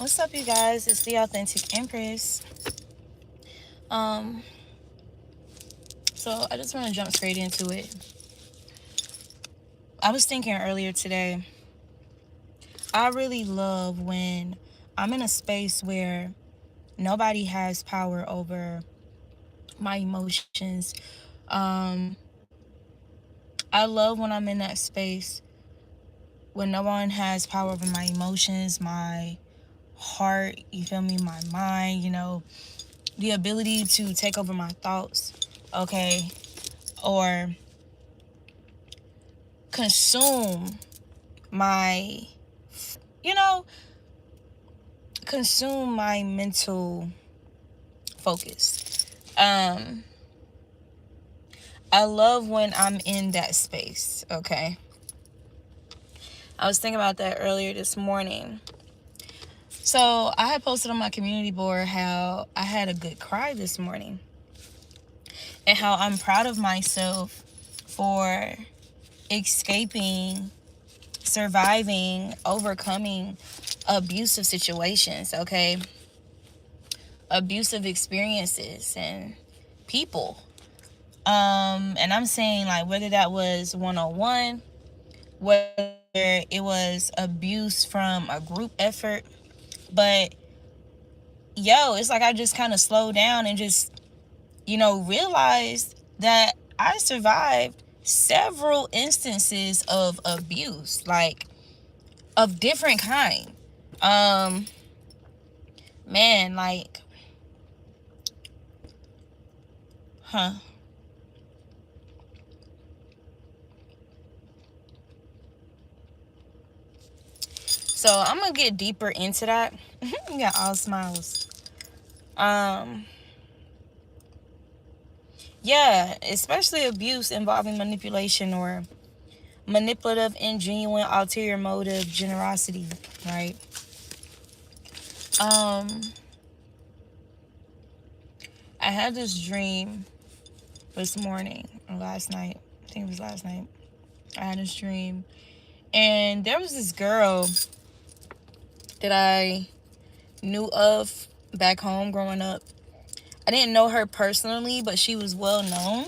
What's up, you guys? It's the Authentic Empress. Um, so I just want to jump straight into it. I was thinking earlier today, I really love when I'm in a space where nobody has power over my emotions. Um, I love when I'm in that space when no one has power over my emotions, my heart, you feel me, my mind, the ability to take over my thoughts, okay, or consume my, you know, consume my mental focus. I love when I'm in that space, okay? I was thinking about that earlier this morning. So I had posted on my community board how I had a good cry this morning and how I'm proud of myself for escaping, surviving, overcoming abusive situations, okay? Abusive experiences and people. And I'm saying, like, whether that was one-on-one, whether it was abuse from a group effort, but it's like I just kind of slowed down and just, realized that I survived several instances of abuse, like, of different kind. Man, like, huh. So I'm gonna get deeper into that. You got all smiles. Um, yeah, especially abuse involving manipulation or manipulative, ingenuine, ulterior motive, generosity, right? Um, I had this dream this morning or last night. I think it was last night. I had this dream, and there was this girl that I knew of back home growing up. I didn't know her personally, but she was well known.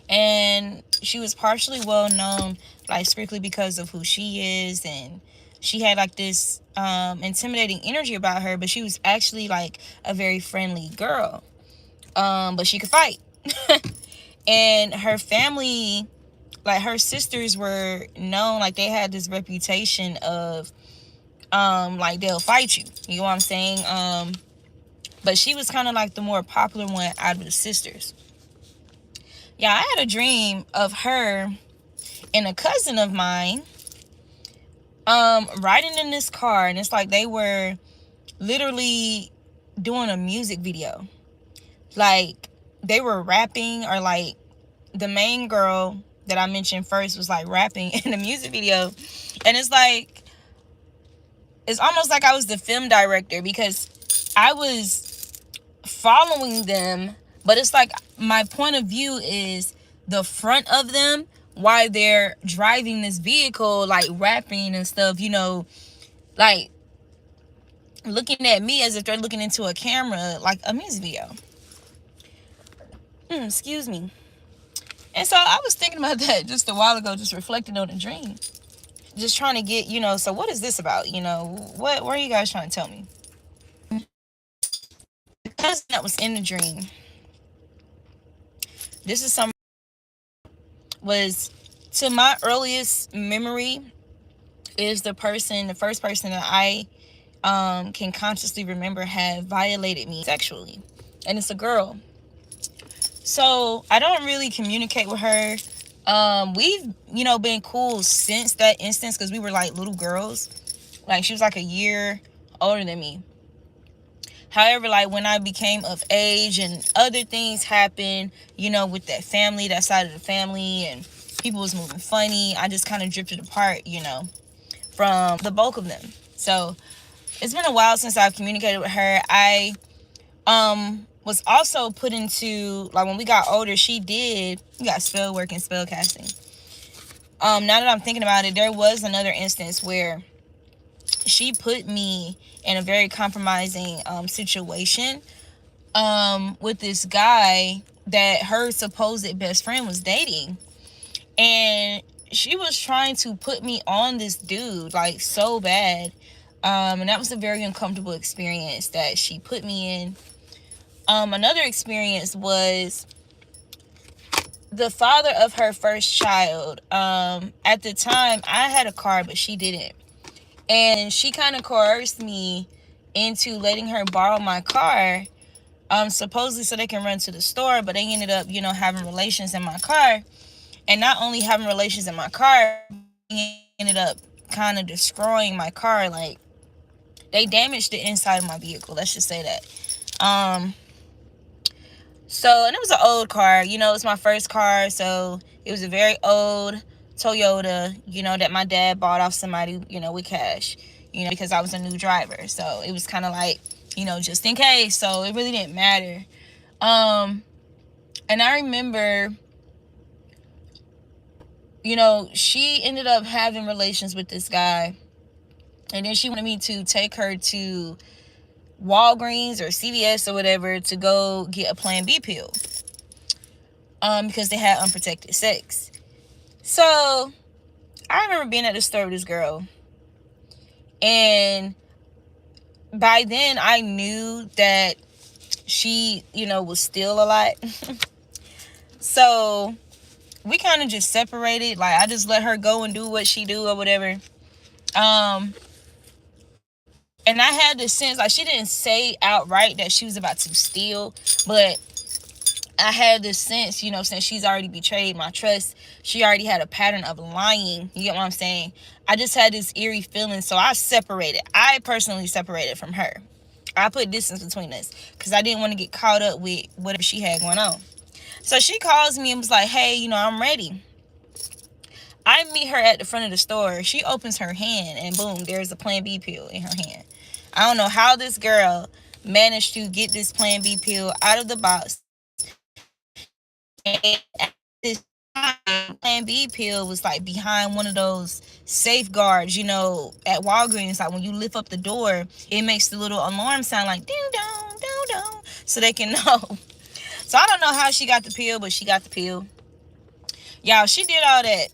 And she was partially well known, like, strictly because of who she is. And she had, like, this intimidating energy about her, but she was actually, like, a very friendly girl. But she could fight. And her family, like, her sisters were known, like, they had this reputation of, like, they'll fight you. You know what I'm saying? But she was kind of like the more popular one out of the sisters. Yeah, I had a dream of her and a cousin of mine riding in this car, and it's like they were literally doing a music video. Like, they were rapping, or like the main girl that I mentioned first was like rapping in the music video. And it's like, it's almost like I was the film director, because I was following them, but it's like my point of view is the front of them while they're driving this vehicle, like rapping and stuff, like looking at me as if they're looking into a camera, like a music video. Excuse me. And so I was thinking about that just a while ago, just reflecting on the dream, just trying to get, so what is this about? What are you guys trying to tell me? The cousin that was in the dream, this is some was, to my earliest memory, is the first person that I can consciously remember have violated me sexually. And it's a girl. So I don't really communicate with her. We've, been cool since that instance, because we were like little girls. Like, she was like a year older than me. However, like, when I became of age and other things happened, with that family, that side of the family, and people was moving funny, I just kind of drifted apart, from the bulk of them. So it's been a while since I've communicated with her. I was also put into, like, when we got older, we got spell work and spell casting. Now that I'm thinking about it, there was another instance where she put me in a very compromising situation with this guy that her supposed best friend was dating. And she was trying to put me on this dude like so bad. And that was a very uncomfortable experience that she put me in. Another experience was the father of her first child. At the time, I had a car, but she didn't. And she kind of coerced me into letting her borrow my car, supposedly so they can run to the store, but they ended up, having relations in my car. And not only having relations in my car, but they ended up kind of destroying my car. Like, they damaged the inside of my vehicle. Let's just say that. And it was an old car. It was my first car. So it was a very old Toyota, that my dad bought off somebody, with cash, because I was a new driver. So it was kind of like, just in case. So it really didn't matter. And I remember, she ended up having relations with this guy. And then she wanted me to take her to Walgreens or CVS or whatever to go get a Plan B pill. Because they had unprotected sex. So I remember being at the store with this girl. And by then I knew that she, was still a lot. So we kind of just separated. Like, I just let her go and do what she do or whatever. And I had this sense, like, she didn't say outright that she was about to steal, but I had this sense, since she's already betrayed my trust, she already had a pattern of lying. You get what I'm saying? I just had this eerie feeling, so I separated. I personally separated from her. I put distance between us because I didn't want to get caught up with whatever she had going on. So she calls me and was like, hey, I'm ready. I meet her at the front of the store. She opens her hand and boom, there's a Plan B pill in her hand. I don't know how this girl managed to get this Plan B pill out of the box. And at this time, Plan B pill was like behind one of those safeguards, at Walgreens. Like when you lift up the door, it makes the little alarm sound like ding dong, dong dong, so they can know. So I don't know how she got the pill, but she got the pill. Y'all, she did all that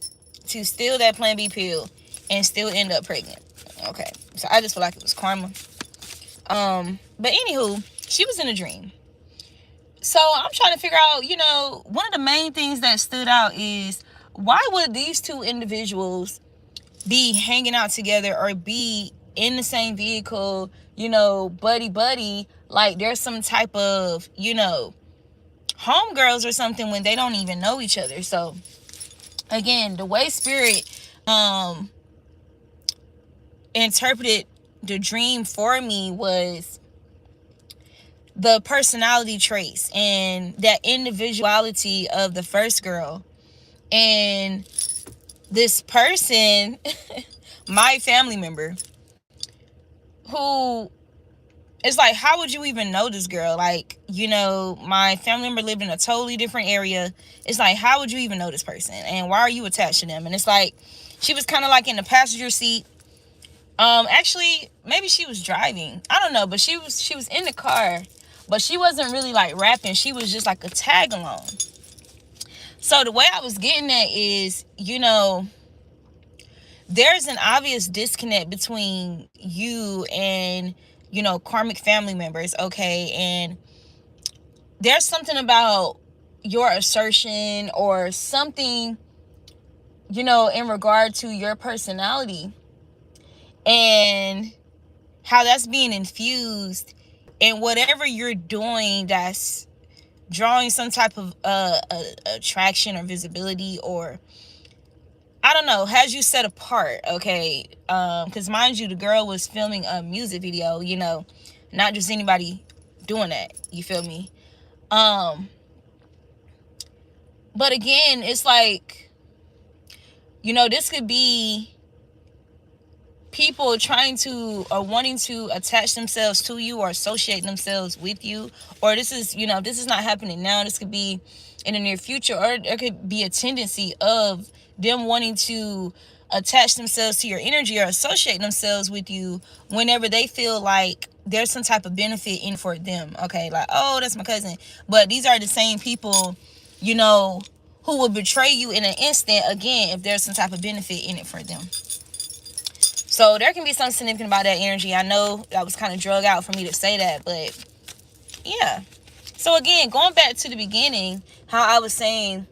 to steal that Plan B pill and still end up pregnant. Okay, so I just feel like it was karma. But anywho, she was in a dream. So I'm trying to figure out, one of the main things that stood out is, why would these two individuals be hanging out together or be in the same vehicle, buddy, like there's some type of, homegirls or something when they don't even know each other. So again, the way spirit interpreted the dream for me was the personality traits and that individuality of the first girl. And this person, my family member, who is like, how would you even know this girl? Like, my family member lived in a totally different area. It's like, how would you even know this person? And why are you attached to them? And it's like, she was kind of like in the passenger seat. Actually, maybe she was driving. I don't know, but she was in the car. But she wasn't really like rapping. She was just like a tag along. So the way I was getting at is, there's an obvious disconnect between you and, karmic family members, okay? And there's something about your assertion or something, in regard to your personality and how that's being infused in whatever you're doing that's drawing some type of attraction or visibility, or I don't know, has you set apart, okay? Because mind you, the girl was filming a music video, not just anybody doing that, you feel me? But again, it's like, this could be people trying to or wanting to attach themselves to you or associate themselves with you, or this is this is not happening now, this could be in the near future, or there could be a tendency of them wanting to attach themselves to your energy or associate themselves with you whenever they feel like there's some type of benefit in for them. Okay, like, oh, that's my cousin. But these are the same people, you know, who will betray you in an instant, again, if there's some type of benefit in it for them. So there can be something significant about that energy. I know that was kind of drug out for me to say that, but yeah. So again, going back to the beginning, how I was saying,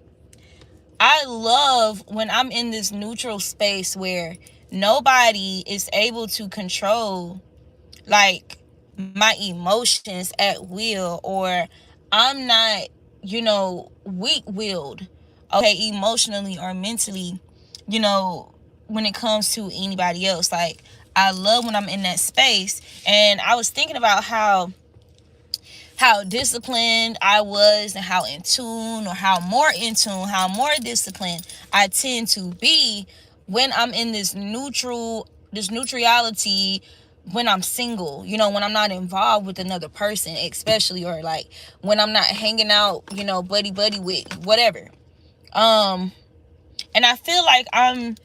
I love when I'm in this neutral space where nobody is able to control like my emotions at will, or I'm not, weak-willed, okay, emotionally or mentally, when it comes to anybody else. Like, I love when I'm in that space. And I was thinking about how disciplined I was, and how in tune, or how more disciplined I tend to be when I'm in this neutrality, when I'm single, when I'm not involved with another person, especially, or like when I'm not hanging out, buddy with whatever. And I feel like I'm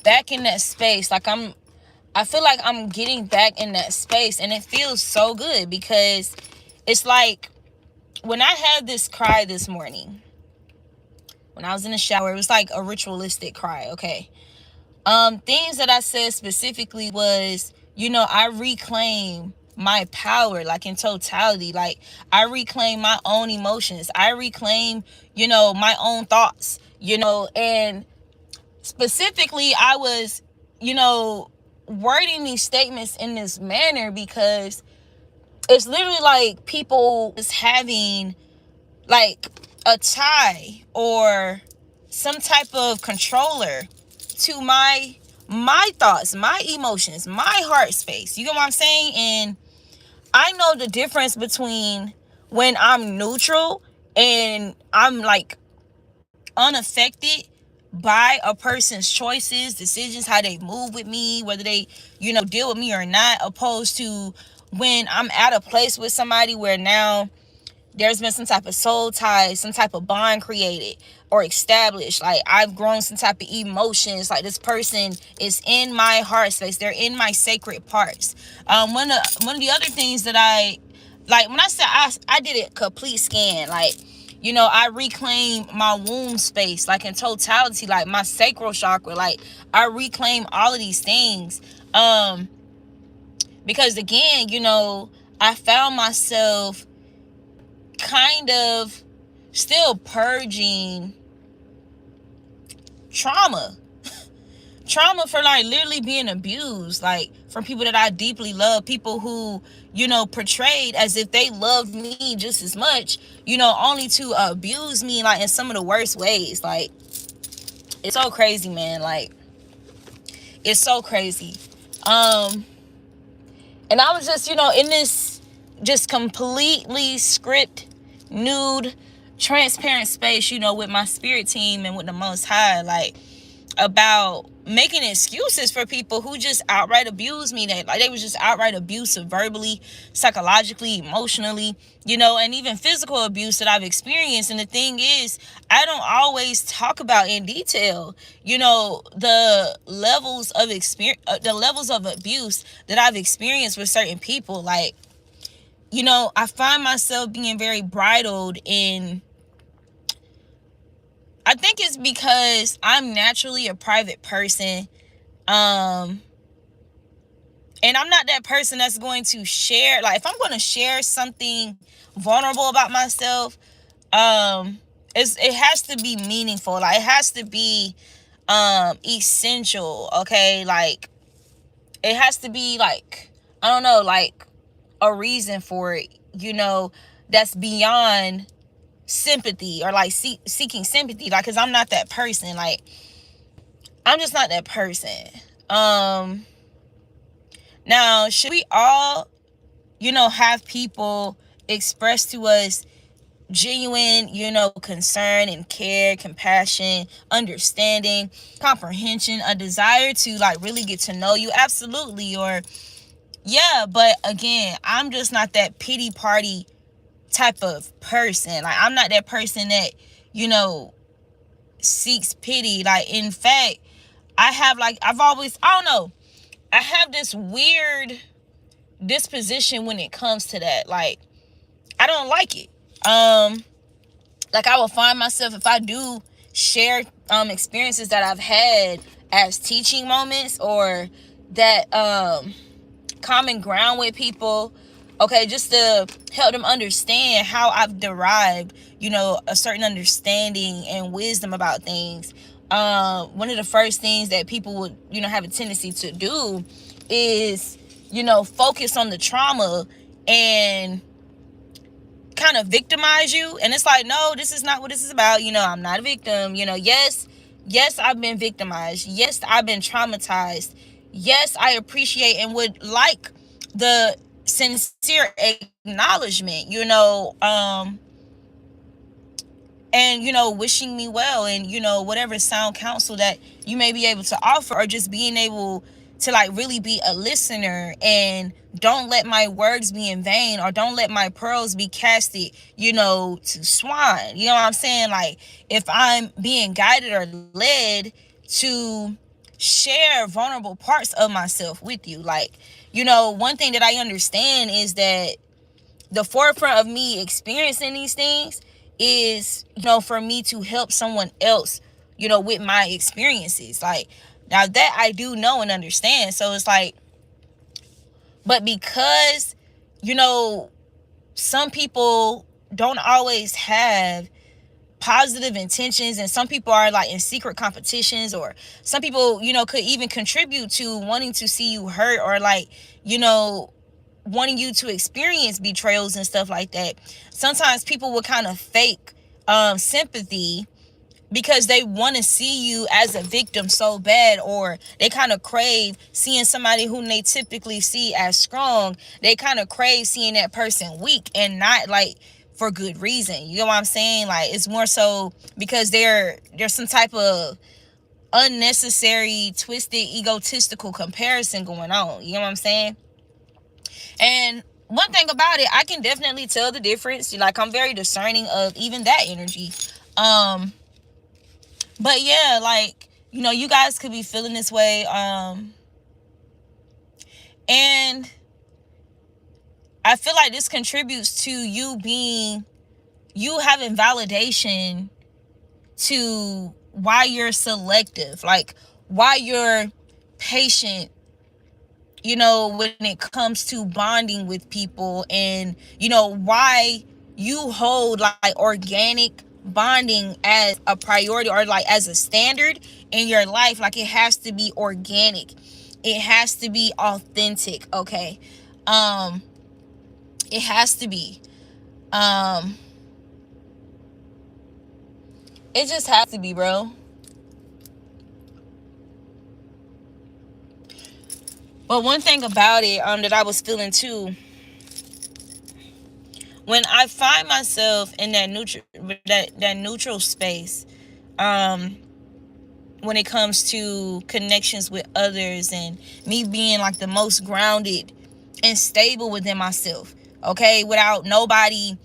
back in that space. Like I feel like I'm getting back in that space, and it feels so good, because it's like when I had this cry this morning, when I was in the shower, it was like a ritualistic cry, okay? Things that I said specifically was, I reclaim my power, like in totality. Like, I reclaim my own emotions. I reclaim, my own thoughts, and specifically I was, wording these statements in this manner because it's literally like people is having like a tie or some type of controller to my thoughts, my emotions, my heart space. You get what I'm saying? And I know the difference between when I'm neutral and I'm like unaffected by a person's choices, decisions, how they move with me, whether they, deal with me or not, opposed to when I'm at a place with somebody where now there's been some type of soul tie, some type of bond created or established. Like, I've grown some type of emotions. Like, this person is in my heart space. They're in my sacred parts. One of the other things that I, like, when I said I did a complete scan, like, I reclaim my womb space, like in totality, like my sacral chakra, like I reclaim all of these things. Because again, I found myself kind of still purging trauma for like literally being abused, like from people that I deeply love, people who, portrayed as if they loved me just as much, only to abuse me like in some of the worst ways. Like, it's so crazy, man. Like, it's so crazy. And I was just, in this just completely script, nude, transparent space, with my spirit team and with the Most High, like, about making excuses for people who just outright abuse me. They was just outright abusive, verbally, psychologically, emotionally, and even physical abuse that I've experienced. And the thing is, I don't always talk about in detail, the levels of experience, the levels of abuse that I've experienced with certain people. Like, I find myself being very bridled in, I think it's because I'm naturally a private person. And I'm not that person that's going to share, like, if I'm going to share something vulnerable about myself, it has to be meaningful. Like, it has to be essential, okay? Like, it has to be like, I don't know, like a reason for it, that's beyond sympathy, or like seeking sympathy, like, because I'm not that person. Like, I'm just not that person. Now, should we all, have people express to us genuine, concern and care, compassion, understanding, comprehension, a desire to like really get to know you? Absolutely. Or yeah, but again, I'm just not that pity party type of person. Like, I'm not that person that, seeks pity. Like, in fact, I have like, I've always, I don't know, I have this weird disposition when it comes to that. Like, I don't like it. Like, I will find myself, if I do share experiences that I've had as teaching moments, or that common ground with people, okay, just to help them understand how I've derived, a certain understanding and wisdom about things. One of the first things that people would, have a tendency to do is, focus on the trauma and kind of victimize you. And it's like, no, this is not what this is about. I'm not a victim. Yes, I've been victimized. Yes, I've been traumatized. Yes, I appreciate and would like the sincere acknowledgement, and wishing me well, and whatever sound counsel that you may be able to offer, or just being able to like really be a listener, and don't let my words be in vain, or don't let my pearls be casted to swine. You know what I'm saying? Like, if I'm being guided or led to share vulnerable parts of myself with you, like, one thing that I understand is that the forefront of me experiencing these things is, for me to help someone else, with my experiences. Like, now that I do know and understand. So it's like, but because, some people don't always have positive intentions, and some people are like in secret competitions, or some people, could even contribute to wanting to see you hurt, or like, wanting you to experience betrayals and stuff like that. Sometimes people will kind of fake sympathy because they want to see you as a victim so bad, or they kind of crave seeing somebody whom they typically see as strong. They kind of crave seeing that person weak, and not like for good reason. You know what I'm saying? Like, it's more so because there's some type of unnecessary, twisted, egotistical comparison going on. You know what I'm saying? And one thing about it, I can definitely tell the difference. Like, I'm very discerning of even that energy. But yeah, like, you guys could be feeling this way. And I feel like this contributes to you having validation to why you're selective, like why you're patient, when it comes to bonding with people, and, why you hold like organic bonding as a priority, or like as a standard in your life. Like, it has to be organic. It has to be authentic, okay? It has to be. It just has to be, bro. But one thing about it, that I was feeling too, when I find myself in that neutral space, when it comes to connections with others, and me being like the most grounded and stable within myself, okay, without nobody,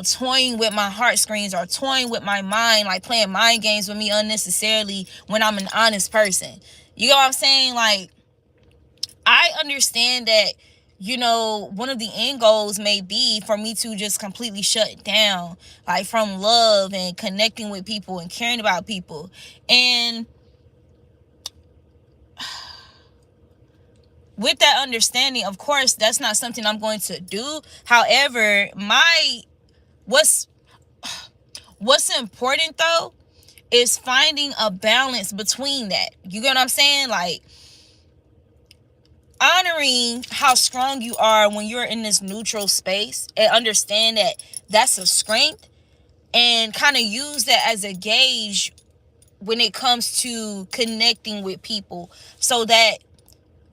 toying with my heartstrings, or toying with my mind, like playing mind games with me unnecessarily, when I'm an honest person. You know what I'm saying? Like, I understand that, one of the end goals may be for me to just completely shut down, like, from love and connecting with people and caring about people. And with that understanding, of course, that's not something I'm going to do. However, what's important though is finding a balance between that. You get what I'm saying? Like, honoring how strong you are when you're in this neutral space, and understand that that's a strength, and kind of use that as a gauge when it comes to connecting with people, so that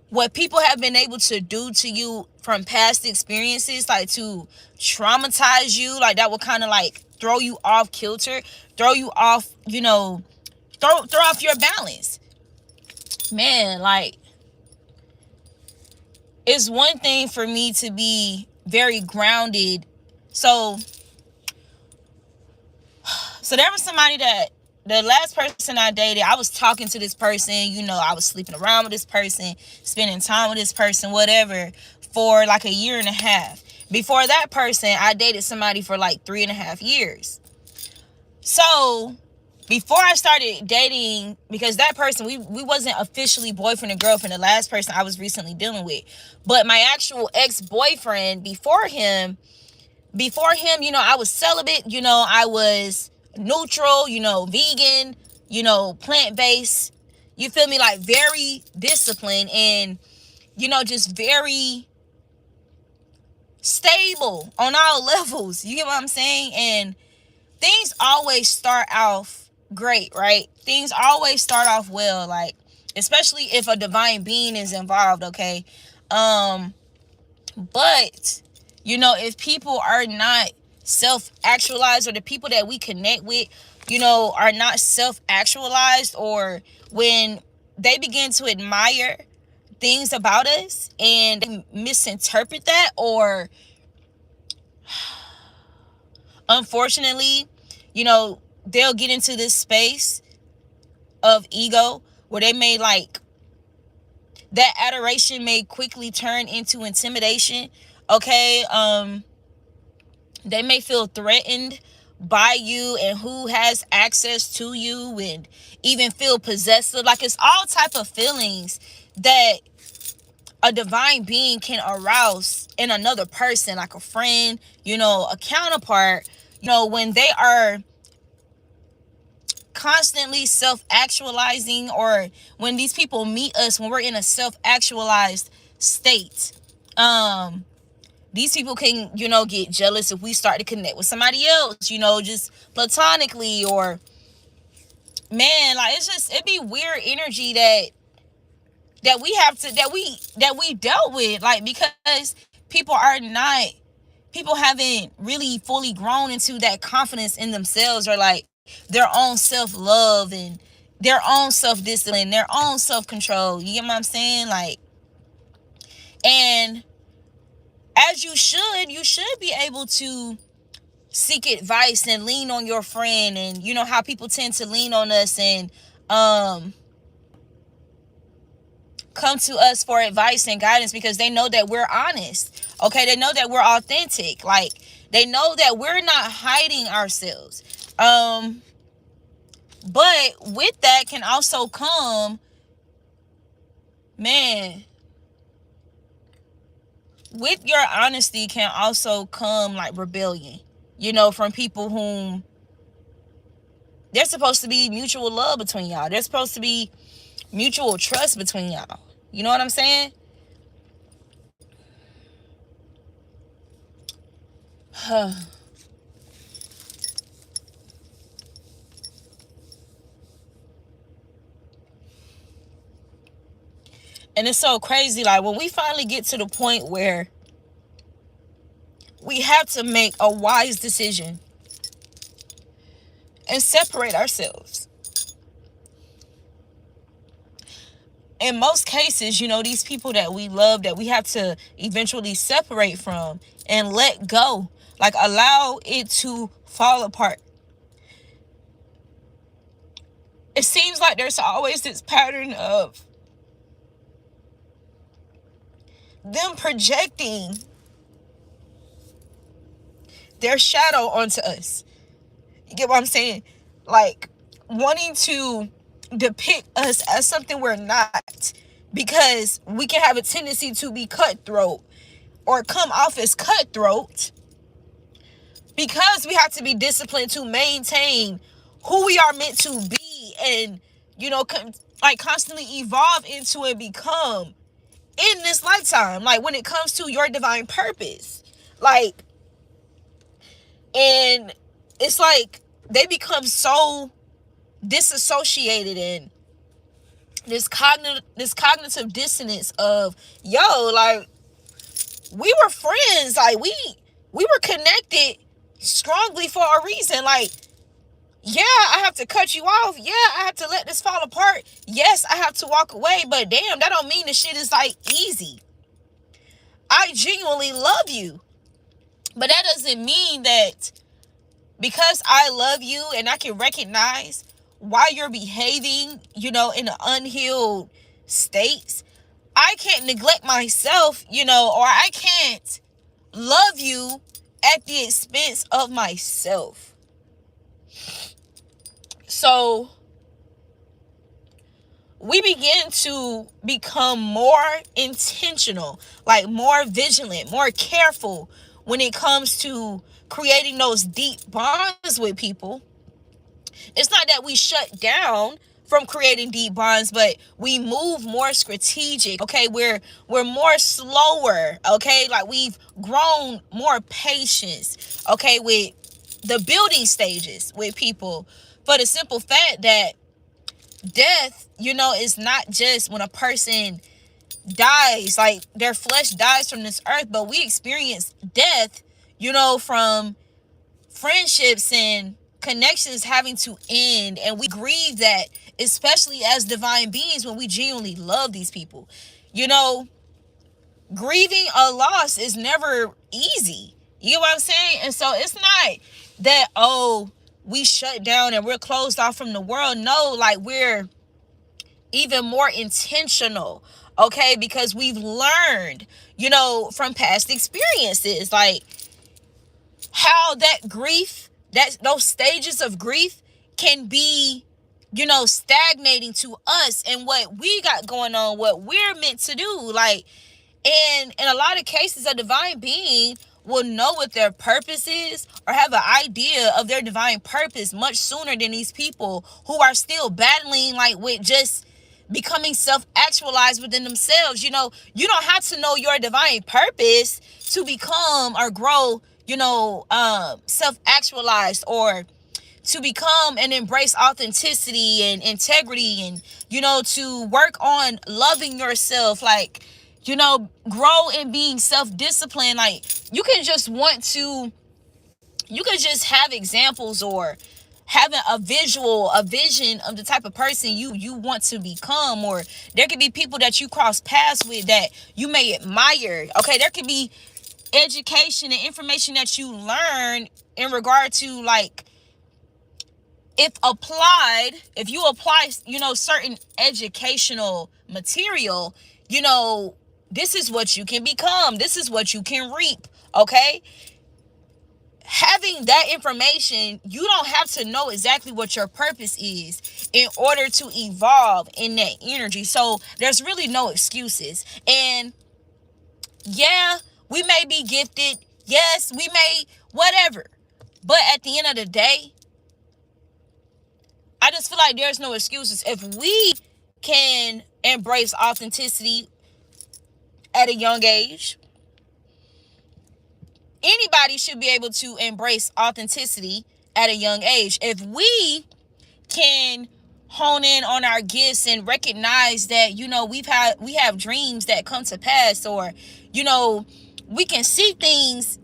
what people have been able to do to you from past experiences, like to traumatize you, like that will kind of like throw you off kilter, throw you off, throw off your balance. Man, like, it's one thing for me to be very grounded. So there was somebody that the last person I dated, I was talking to this person, I was sleeping around with this person, spending time with this person, whatever, for like a year and a half. Before that person, I dated somebody for like 3.5 years. So before I started dating, because that person, we wasn't officially boyfriend and girlfriend, the last person I was recently dealing with. But my actual ex-boyfriend before him, I was celibate, I was neutral, vegan, plant-based. You feel me? Like very disciplined and, just very stable on all levels. You get what I'm saying? And things always start off great, right? Things always start off well, like, especially if a divine being is involved, okay? But, if people are not self-actualized, or the people that we connect with, are not self-actualized, or when they begin to admire things about us and misinterpret that, or unfortunately, they'll get into this space of ego where they may like that adoration may quickly turn into intimidation. Okay. They may feel threatened by you and who has access to you, and even feel possessive. Like, it's all type of feelings that a divine being can arouse in another person, like a friend, a counterpart, when they are constantly self-actualizing, or when these people meet us when we're in a self-actualized state. These people can, get jealous if we start to connect with somebody else, just platonically, or, man, like, it'd be weird energy that we have to, that we dealt with, like, because people haven't really fully grown into that confidence in themselves, or like their own self-love and their own self-discipline, their own self-control. You get what I'm saying? Like, and as you should be able to seek advice and lean on your friend, and how people tend to lean on us and come to us for advice and guidance, because they know that we're honest. Okay, they know that we're authentic. Like, they know that we're not hiding ourselves. But with that can also come, man, with your honesty can also come like rebellion, from people whom there's supposed to be mutual love between y'all. There's supposed to be mutual trust between y'all. You know what I'm saying? And it's so crazy, like, when we finally get to the point where we have to make a wise decision and separate ourselves. In most cases, these people that we love, that we have to eventually separate from and let go, like, allow it to fall apart. It seems like there's always this pattern of them projecting their shadow onto us. You get what I'm saying? Like, wanting to depict us as something we're not, because we can have a tendency to be cutthroat or come off as cutthroat, because we have to be disciplined to maintain who we are meant to be, and constantly evolve into and become in this lifetime, like, when it comes to your divine purpose. Like, and it's like they become so disassociated, and this cognitive dissonance of, like, we were friends, like, we were connected strongly for a reason. Like, yeah, I have to cut you off. Yeah, I have to let this fall apart. Yes, I have to walk away. But damn, that don't mean the shit is like easy. I genuinely love you. But that doesn't mean that because I love you and I can recognize why you're behaving, in an unhealed states, I can't neglect myself, or I can't love you at the expense of myself. So we begin to become more intentional, like more vigilant, more careful when it comes to creating those deep bonds with people. It's not that we shut down from creating deep bonds, but we move more strategic. Okay, we're more slower. Okay, like we've grown more patience. Okay, with the building stages with people, for the simple fact that death, is not just when a person dies, like their flesh dies from this earth, but we experience death, from friendships and connections having to end, and we grieve that, especially as divine beings, when we genuinely love these people. you know Grieving a loss is never easy. You know what I'm saying? And so it's not that, oh, we shut down and we're closed off from the world. No, like we're even more intentional, okay, because we've learned, from past experiences, like how that grief, that those stages of grief can be, stagnating to us and what we got going on, what we're meant to do. Like, and in a lot of cases, a divine being will know what their purpose is, or have an idea of their divine purpose much sooner than these people who are still battling, like, with just becoming self-actualized within themselves. You don't have to know your divine purpose to become or grow, self-actualized, or to become and embrace authenticity and integrity, and to work on loving yourself, like, grow in being self-disciplined. Like, you can just have examples, or having a vision of the type of person you want to become. Or there could be people that you cross paths with that you may admire. Okay, there could be education and information that you learn in regard to, like, if you apply, certain educational material, this is what you can become. This is what you can reap. Okay. Having that information, you don't have to know exactly what your purpose is in order to evolve in that energy. So there's really no excuses. And yeah, we may be gifted. Yes, we may, whatever. But at the end of the day, I just feel like there's no excuses. If we can embrace authenticity at a young age, anybody should be able to embrace authenticity at a young age. If we can hone in on our gifts and recognize that, we have dreams that come to pass, or, we can see things,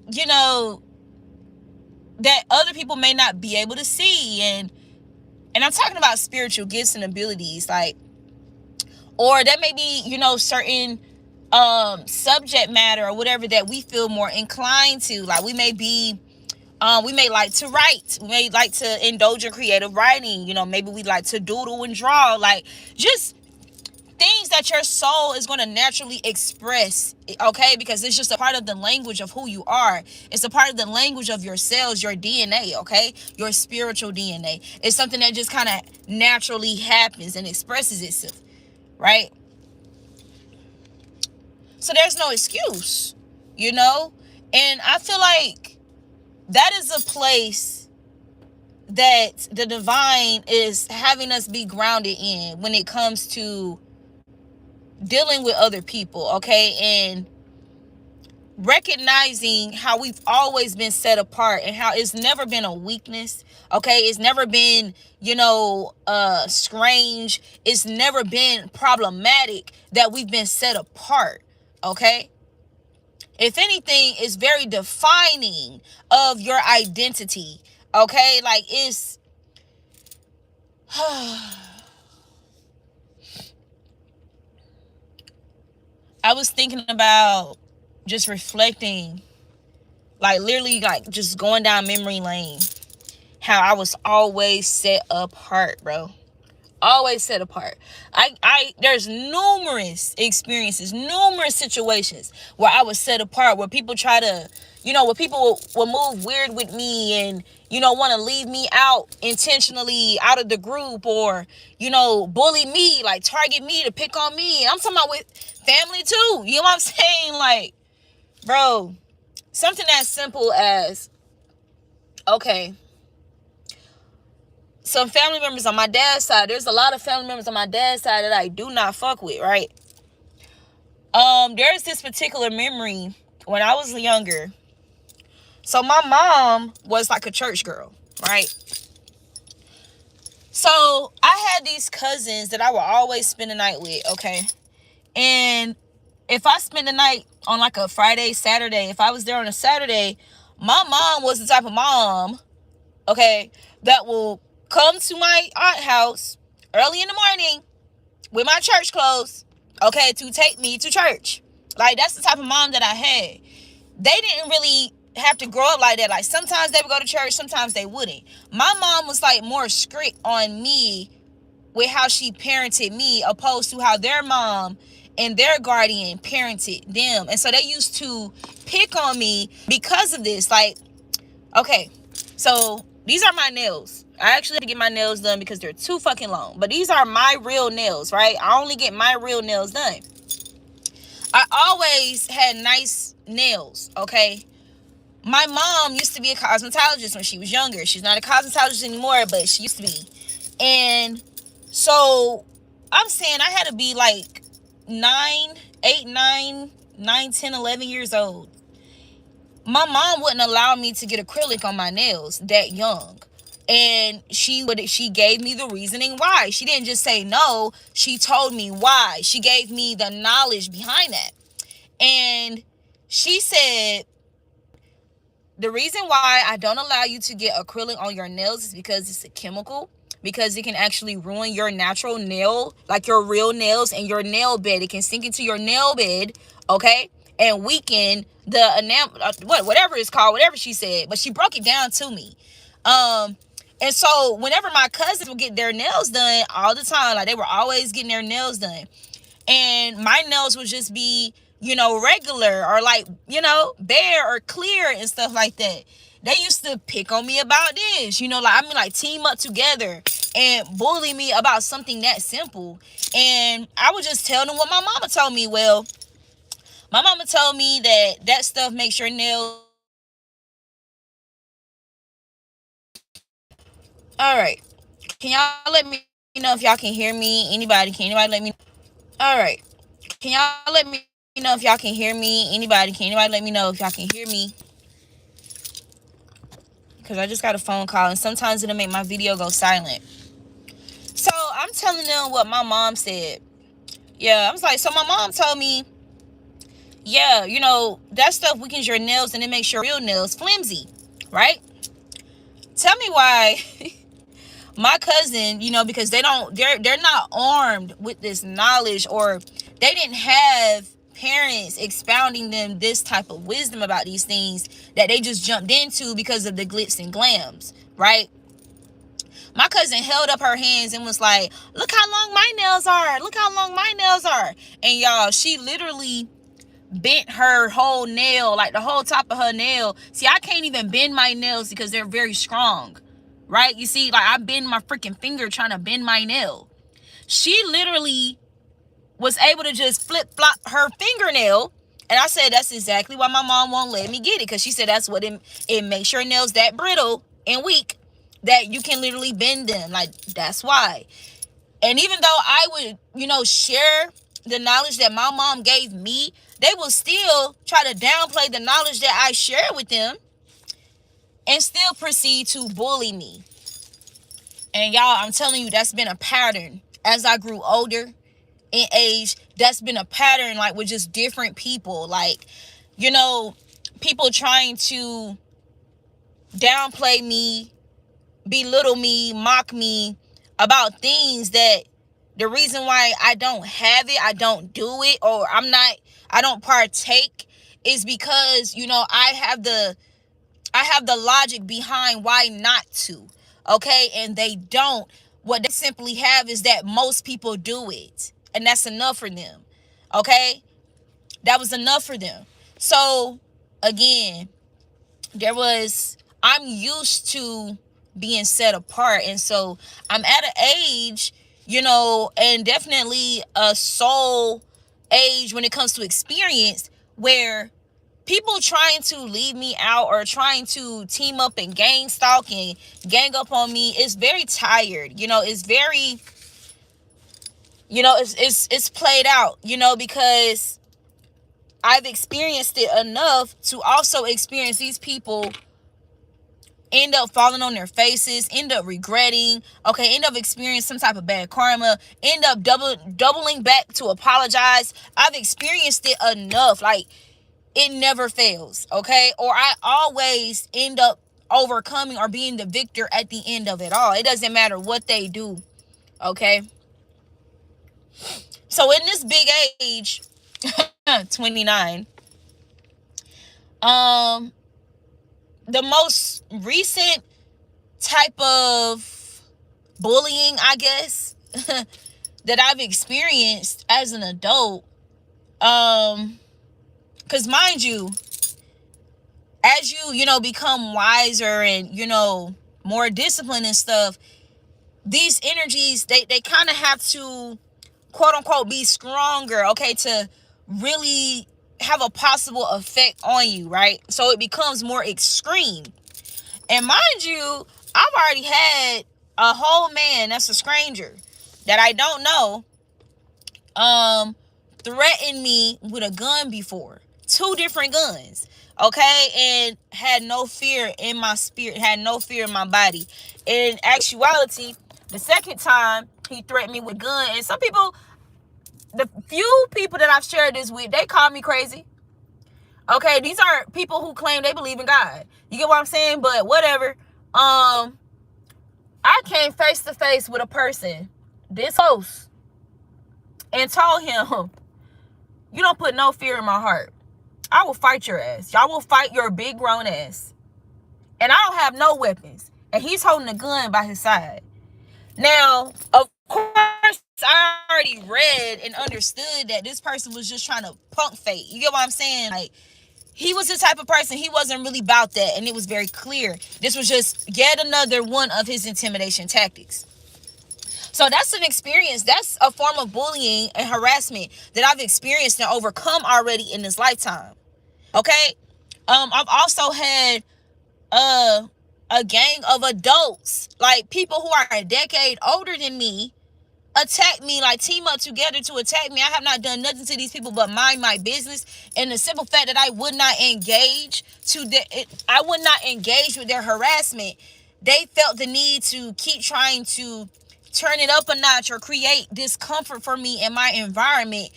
that other people may not be able to see. And I'm talking about spiritual gifts and abilities, like, or that may be, certain subject matter or whatever that we feel more inclined to. Like, we may like to write. We may like to indulge in creative writing. Maybe we like to doodle and draw. Like, just things that your soul is going to naturally express, okay? Because it's just a part of the language of who you are. It's a part of the language of your cells, your DNA, okay? Your spiritual DNA. It's something that just kind of naturally happens and expresses itself, right? So there's no excuse, And I feel like that is a place that the divine is having us be grounded in when it comes to dealing with other people, okay? And recognizing how we've always been set apart, and how it's never been a weakness, okay? It's never been, strange. It's never been problematic that we've been set apart, okay? If anything, it's very defining of your identity, okay? Like, it's I was thinking about just reflecting, like, literally, like, just going down memory lane, how I was always set apart, bro. Always set apart. There's numerous experiences, numerous situations where I was set apart, where people try to, where people will move weird with me and, want to leave me out intentionally out of the group, or, bully me, like target me to pick on me. I'm talking about with family too. You know what I'm saying? Like, bro, something as simple as, okay, some family members on my dad's side, there's a lot of family members on my dad's side that I do not fuck with, right? There's this particular memory when I was younger. So my mom was like a church girl, right? So I had these cousins that I would always spend the night with, okay? And if I spent the night on like a Friday, Saturday, if I was there on a Saturday, my mom was the type of mom, okay, that will come to my aunt's house early in the morning with my church clothes, okay, to take me to church. Like, that's the type of mom that I had. They didn't really have to grow up like that. Like, sometimes they would go to church, sometimes they wouldn't. My mom was like more strict on me with how she parented me, opposed to how their mom and their guardian parented them. And so they used to pick on me because of this. Like, okay, so these are my nails. I actually have to get my nails done because they're too fucking long. But these are my real nails, right? I only get my real nails done. I always had nice nails, okay? My mom used to be a cosmetologist when she was younger. She's not a cosmetologist anymore, but she used to be. And so I'm saying I had to be like 10, 11 years old. My mom wouldn't allow me to get acrylic on my nails that young. And she gave me the reasoning why. She didn't just say no. She told me why. She gave me the knowledge behind that. And she said, the reason why I don't allow you to get acrylic on your nails is because it's a chemical. Because it can actually ruin your natural nail, like your real nails and your nail bed. It can sink into your nail bed, okay? And weaken the enamel, whatever it's called, whatever she said. But she broke it down to me. And so whenever my cousins would get their nails done all the time, like they were always getting their nails done. And my nails would just be, regular or like, bare or clear and stuff like that. They used to pick on me about this, like team up together and bully me about something that simple. And I would just tell them what my mama told me. Well, my mama told me that stuff makes your nails. All right. Can y'all let me know if y'all can hear me? Can anybody let me? All right. Can y'all let me know if y'all can hear me? Can anybody let me know if y'all can hear me? Because I just got a phone call and sometimes it'll make my video go silent. So I'm telling them what my mom said. Yeah, I was like, so my mom told me, yeah, that stuff weakens your nails and it makes your real nails flimsy, right? Tell me why my cousin, because they're not armed with this knowledge, or they didn't have parents expounding them this type of wisdom about these things that they just jumped into because of the glitz and glams, right? My cousin held up her hands and was like, look how long my nails are. Look how long my nails are. And y'all, she literally bent her whole nail, like the whole top of her nail. See, I can't even bend my nails because they're very strong, right? You see, like I bend my freaking finger trying to bend my nail. She literally was able to just flip flop her fingernail. And I said, that's exactly why my mom won't let me get it. Because she said that's what it makes your nails that brittle and weak that you can literally bend them. Like, that's why. And even though I would, share the knowledge that my mom gave me, they will still try to downplay the knowledge that I share with them and still proceed to bully me. And y'all, I'm telling you, that's been a pattern. As I grew older in age, that's been a pattern, like with just different people. Like, people trying to downplay me, belittle me, mock me about things that the reason why I don't have it, I don't do it, or I don't partake is because, I have the logic behind why not to. okay, and they don't, what they simply have is that most people do it, and that's enough for them, okay? That was enough for them. So again, I'm used to being set apart, and so I'm at an age, and definitely a soul age when it comes to experience, where people trying to leave me out or trying to team up and gang stalk and gang up on me is very tired. It's very, it's played out, because I've experienced it enough to also experience these people end up falling on their faces, end up regretting, okay, end up experiencing some type of bad karma, end up doubling back to apologize. I've experienced it enough. Like, it never fails, okay? Or I always end up overcoming or being the victor at the end of it all. It doesn't matter what they do, okay? So in this big age, 29, the most recent type of bullying, I guess, that I've experienced as an adult, because mind you, as you become wiser and more disciplined and stuff, these energies, they kind of have to, quote unquote, be stronger, okay, to really have a possible effect on you, right? So it becomes more extreme. And mind you, I've already had a whole man that's a stranger that I don't know threatened me with a gun before. 2 different guns, okay? And had no fear in my spirit, had no fear in my body. In actuality, the second time he threatened me with a gun, and some people, the few people that I've shared this with, they call me crazy. Okay, these are people who claim they believe in God. You get what I'm saying? But whatever. I came face to face with a person this close and told him, you don't put no fear in my heart. I will fight your ass. Y'all will fight your big grown ass. And I don't have no weapons. And he's holding a gun by his side. Now, of course, I already read and understood that this person was just trying to punk fake. You get what I'm saying? Like, he was the type of person, he wasn't really about that. And it was very clear. This was just yet another one of his intimidation tactics. So that's an experience. That's a form of bullying and harassment that I've experienced and overcome already in this lifetime. Okay? I've also had a gang of adults, like people who are a decade older than me, attack me, like team up together to attack me. I have not done nothing to these people but mind my business. And the simple fact that I would not engage with their harassment, they felt the need to keep trying to turn it up a notch or create discomfort for me in my environment,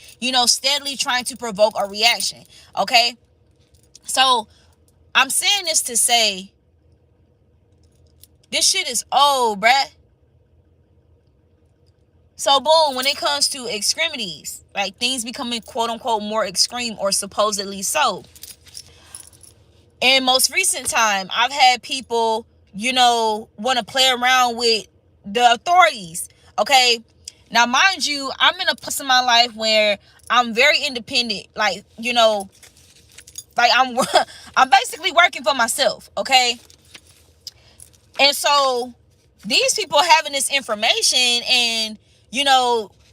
steadily trying to provoke a reaction. Okay? So I'm saying this to say, this shit is old, bruh. So boom, when it comes to extremities, like things becoming quote unquote more extreme or supposedly so. In most recent time, I've had people, want to play around with the authorities. Okay. Now, mind you, I'm in a place in my life where I'm very independent. Like, like I'm basically working for myself. Okay. And so these people having this information, and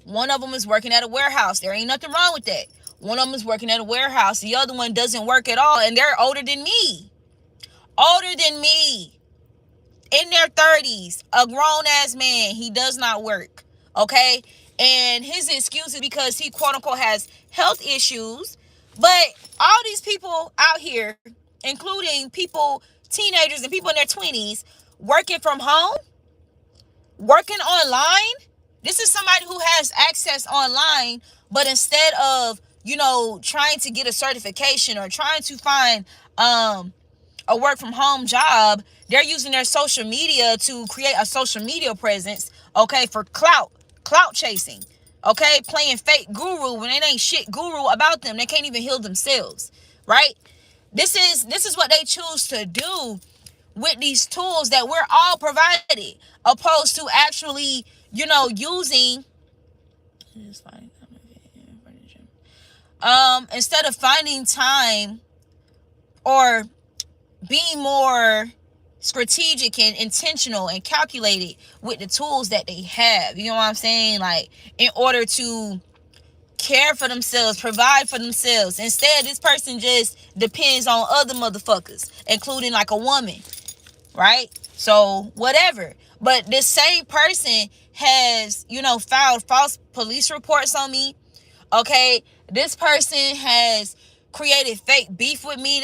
one of them is working at a warehouse. There ain't nothing wrong with that. One of them is working at a warehouse. The other one doesn't work at all. And they're older than me. In their 30s. A grown-ass man. He does not work. Okay? And his excuse is because he, quote-unquote, has health issues. But all these people out here, including people, teenagers and people in their 20s, working from home, working online. This is somebody who has access online, but instead of, trying to get a certification or trying to find a work from home job, they're using their social media to create a social media presence, okay, for clout chasing, okay, playing fake guru when it ain't shit guru about them. They can't even heal themselves, right? This is what they choose to do with these tools that we're all provided, opposed to actually, using, instead of finding time or being more strategic and intentional and calculated with the tools that they have. You know what I'm saying? Like, in order to care for themselves, provide for themselves. Instead, this person just depends on other motherfuckers, including like a woman, right? So whatever. But this same person has, filed false police reports on me. Okay, this person has created fake beef with me.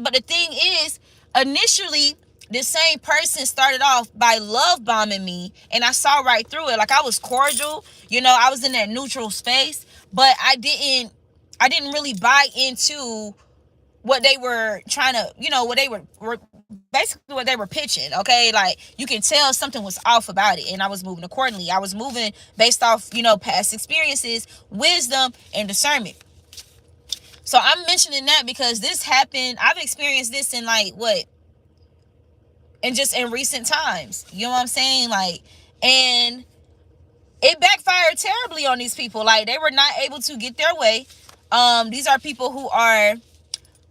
But the thing is, initially, this same person started off by love bombing me, and I saw right through it. Like, I was cordial, I was in that neutral space, but I didn't really buy into what they were trying to, what they were basically what they were pitching. Okay, like, you can tell something was off about it, and I was moving accordingly. I was moving based off, past experiences, wisdom, and discernment. So I'm mentioning that because this happened. I've experienced this in in recent times. You know what I'm saying? Like, and it backfired terribly on these people. Like, they were not able to get their way. These are people who are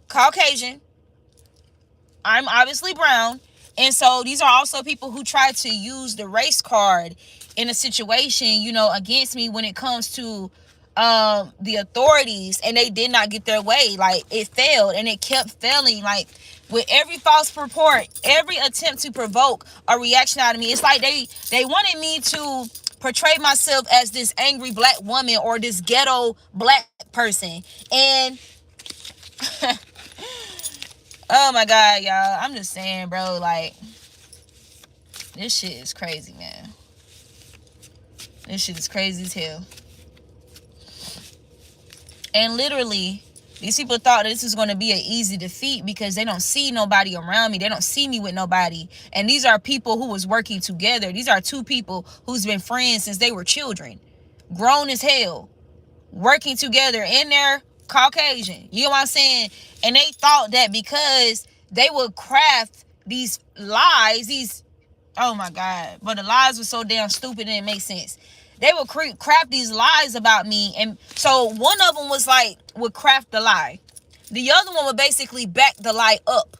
Caucasian. I'm obviously brown. And so these are also people who try to use the race card in a situation, against me when it comes to the authorities, and they did not get their way. Like, it failed, and it kept failing. Like, with every false report, every attempt to provoke a reaction out of me, it's like they wanted me to portray myself as this angry black woman or this ghetto black person. And oh my God, y'all, I'm just saying, bro, like, this shit is crazy, man. This shit is crazy as hell. And literally, these people thought that this was going to be an easy defeat because they don't see nobody around me. They don't see me with nobody. And these are people who was working together. These are two people who's been friends since they were children. Grown as hell. Working together, and they're Caucasian. You know what I'm saying? And they thought that because they would craft these lies, oh my God. But the lies were so damn stupid and it makes sense. They would craft these lies about me. And so one of them would craft the lie. The other one would basically back the lie up.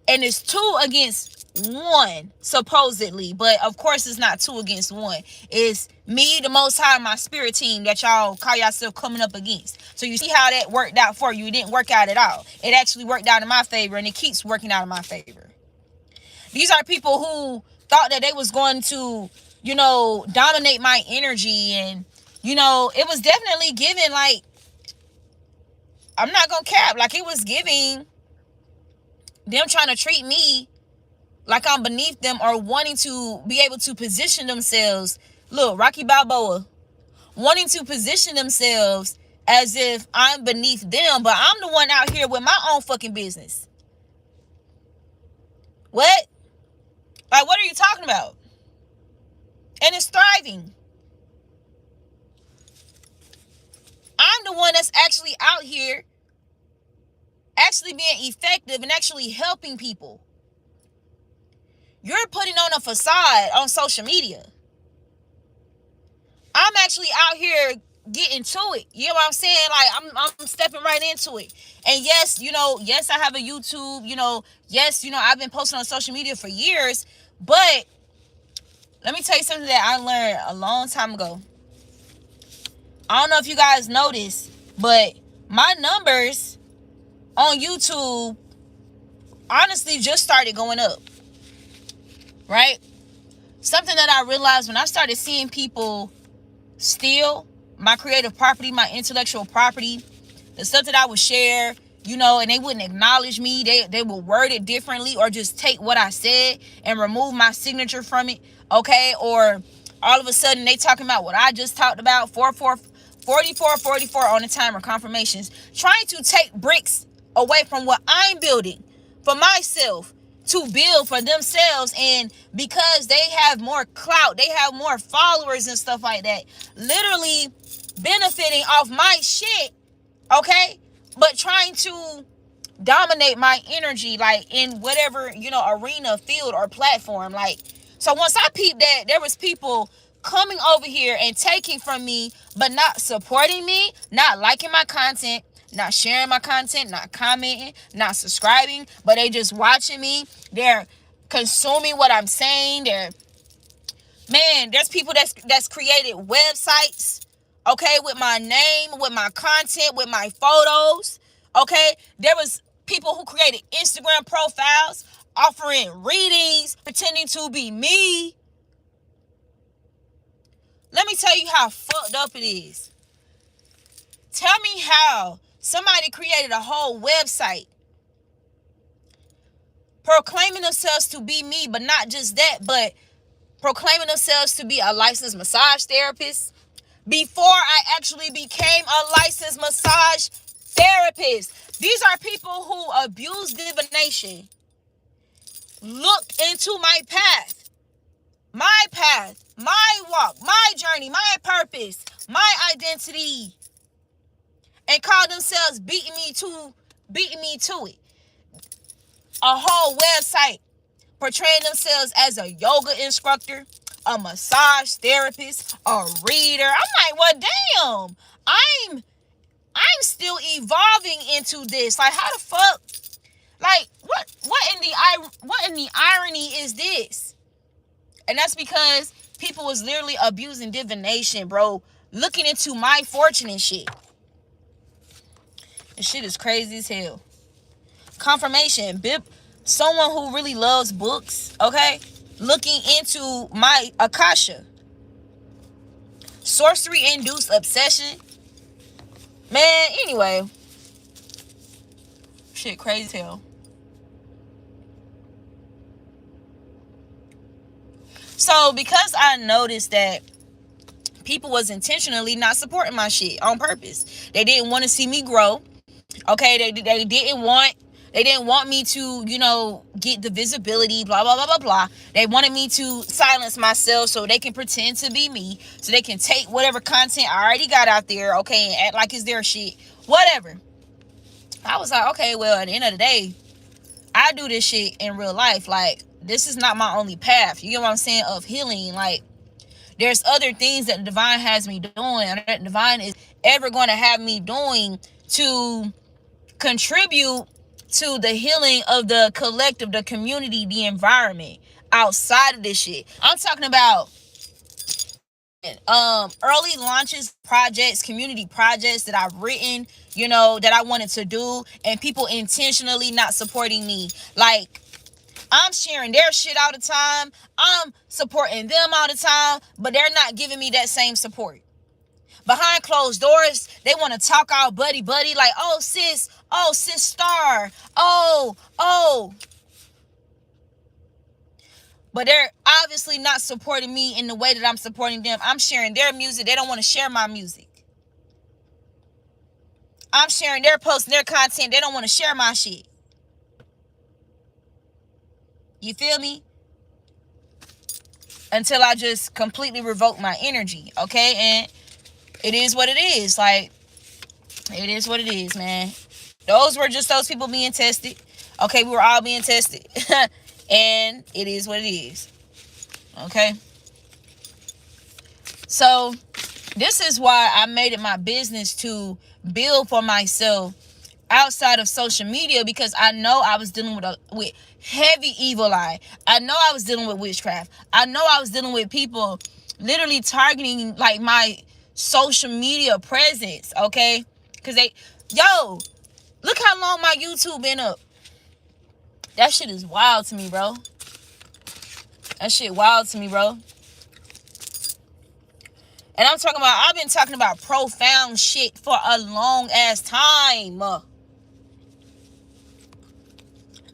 And it's 2 against 1, supposedly. But of course, it's not 2 against 1. It's me, the Most High, my spirit team that y'all call yourself coming up against. So you see how that worked out for you. It didn't work out at all. It actually worked out in my favor, and it keeps working out in my favor. These are people who thought that they was going to, dominate my energy. And, it was definitely giving, like, I'm not going to cap. Like, it was giving them trying to treat me like I'm beneath them, or wanting to be able to position themselves. Look, Rocky Balboa, wanting to position themselves as if I'm beneath them, but I'm the one out here with my own fucking business. What? Like, what are you talking about? And it's thriving. I'm the one that's actually out here, actually being effective and actually helping people. You're putting on a facade on social media. I'm actually out here getting to it. You know what I'm saying? Like, I'm stepping right into it. And yes, yes, I have a YouTube, yes, I've been posting on social media for years, but let me tell you something that I learned a long time ago. I don't know if you guys noticed, but my numbers on YouTube honestly just started going up, right? Something that I realized when I started seeing people steal my creative property, my intellectual property, the stuff that I would share, and they wouldn't acknowledge me. They would word it differently, or just take what I said and remove my signature from it, okay? Or all of a sudden they talking about what I just talked about, 44 on the timer confirmations, trying to take bricks away from what I'm building for myself to build for themselves. And because they have more clout, they have more followers and stuff like that, literally benefiting off my shit, okay? But trying to dominate my energy, like in whatever, arena, field, or platform. Like, so once I peeped that there was people coming over here and taking from me, but not supporting me, not liking my content, not sharing my content, not commenting, not subscribing, but they just watching me, they're consuming what I'm saying. There's people that's created websites, okay, with my name, with my content, with my photos, okay. There was people who created Instagram profiles offering readings, pretending to be me. Let me tell you how fucked up it is. Tell me how somebody created a whole website proclaiming themselves to be me, but not just that, but proclaiming themselves to be a licensed massage therapist before I actually became a licensed massage therapist. These are people who abuse divination. Look into my path, my walk, my journey, my purpose, my identity, and call themselves beating me to it. A whole website portraying themselves as a yoga instructor, a massage therapist, a reader. I'm like, well, damn, I'm still evolving into this. Like, how the fuck? Like, what in the irony is this? And that's because people was literally abusing divination, bro. Looking into my fortune and shit. This shit is crazy as hell. Confirmation. Someone who really loves books, okay? Looking into my Akasha. Sorcery-induced obsession. Man, anyway. Shit crazy as hell. So, because I noticed that people was intentionally not supporting my shit on purpose. They didn't want to see me grow. Okay, they didn't want me to, get the visibility, blah, blah, blah, blah, blah. They wanted me to silence myself so they can pretend to be me, so they can take whatever content I already got out there, okay, and act like it's their shit, whatever. I was like, okay, well, at the end of the day, I do this shit in real life. Like, this is not my only path, you get what I'm saying, of healing. Like, there's other things that the divine has me doing, and that divine is ever going to have me doing to contribute to the healing of the collective, the community, the environment outside of this shit. I'm talking about early launches, projects, community projects that I've written, that I wanted to do, and people intentionally not supporting me. Like, I'm sharing their shit all the time, I'm supporting them all the time, but they're not giving me that same support. Behind closed doors, they want to talk all buddy, like, oh sis star, oh. But they're obviously not supporting me in the way that I'm supporting them. I'm sharing their music. They don't want to share my music. I'm sharing their posts and their content. They don't want to share my shit. You feel me? Until I just completely revoke my energy, okay? And it is what it is. Like, it is what it is, man. Those were just those people being tested. Okay, we were all being tested. And it is what it is. Okay? So, this is why I made it my business to build for myself outside of social media, because I know I was dealing with heavy evil eye. I know I was dealing with witchcraft. I know I was dealing with people literally targeting, like, my social media presence, okay? Because look how long my YouTube been up. That shit is wild to me, bro. That shit wild to me, bro. And I've been talking about profound shit for a long ass time.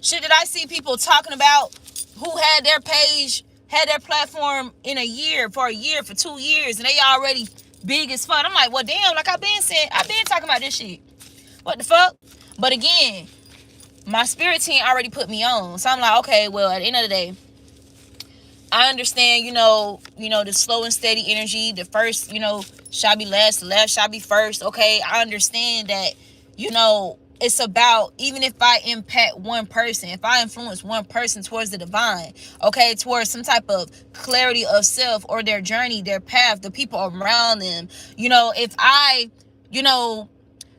Shit that I see people talking about who had their page, had their platform for a year, for 2 years, and they already big as fuck. I'm like, well, damn, like I've been talking about this shit. What the fuck? But again, my spirit team already put me on. So I'm like, okay, well, at the end of the day, I understand, the slow and steady energy. The first, shall be last, the last shall be first. Okay, I understand that, it's about, even if I impact one person, if I influence one person towards the divine, okay, towards some type of clarity of self or their journey, their path, the people around them, if I, you know,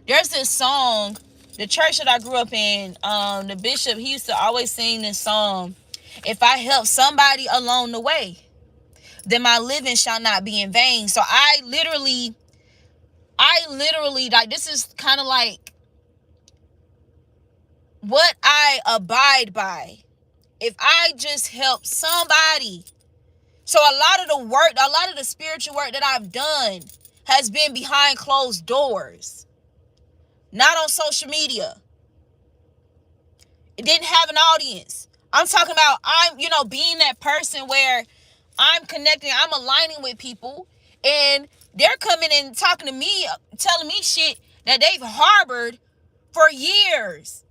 there's this song, the church that I grew up in, the bishop, he used to always sing this song: if I help somebody along the way, then my living shall not be in vain. So I literally, like, this is kind of like what I abide by. If I just help somebody. So a lot of the work, a lot of the spiritual work that I've done has been behind closed doors, not on social media. It didn't have an audience. I'm talking about, being that person where I'm connecting, I'm aligning with people, and they're coming and talking to me, telling me shit that they've harbored for years.